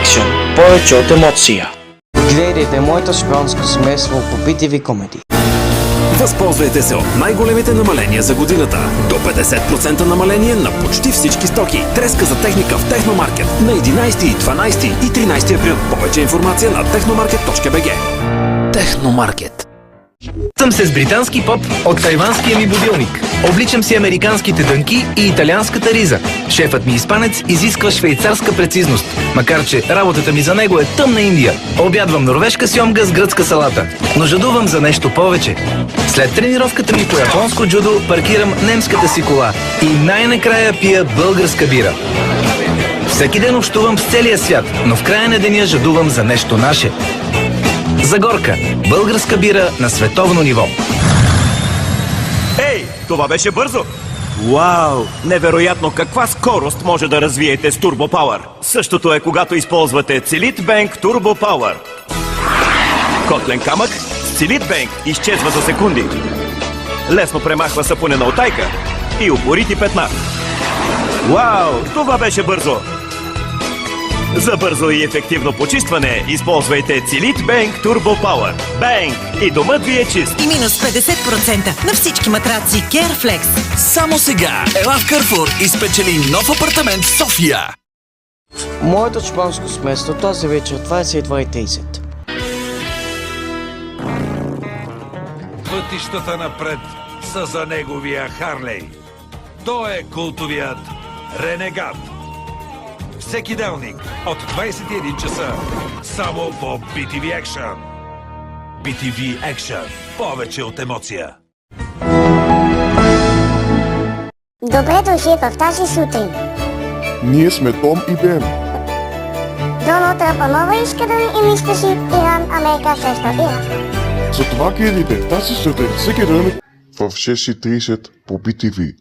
Action. Повече от емоция. Гледайте моето шпионско семейство по BTV Comedy. Възползвайте се от най-големите намаления за годината. До 50% намаление на почти всички стоки. Треска за техника в Техномаркет на 11, 12 и 13 април. Повече информация на technomarket.bg. Техномаркет. Съм се с британски поп от тайванския ми будилник. Обличам си американските дънки и италианската риза. Шефът ми испанец изисква швейцарска прецизност, макар че работата ми за него е тъмна Индия. Обядвам норвежка сьомга с гръцка салата, но жадувам за нещо повече. След тренировката ми по японско джудо паркирам немската си кола и най-накрая пия българска бира. Всеки ден общувам с целия свят, но в края на деня жадувам за нещо наше. Загорка – българска бира на световно ниво. Ей, това беше бързо! Вау! Невероятно каква скорост може да развиете с Turbo Power. Същото е когато използвате Cellit Bank Turbo Power. Котлен камък с Cellit Bank изчезва за секунди. Лесно премахва сапунена утайка и упорити петна. Вау! Това беше бързо! За бързо и ефективно почистване използвайте Cellit Bank Turbo Power. Банк! И домът ви е чист! И минус 50% на всички матраци Careflex. Само сега ела в Carrefour и спечели нов апартамент в София. Моето шпионско семейство този вечер 22:30. Пътищата напред са за неговия Харлей. Той е култовият Ренегат. Всеки делник от 21 часа само по BTV Action. BTV Action. Повече от емоция. Добре дошли в тази сутрин. Ние сме Том и Бен. Доналд Тръмп нова иска да им изтъжи Иран, Америка срещу Ирак. Затова гледайте тази сутрин всеки ден в 6:30 по BTV.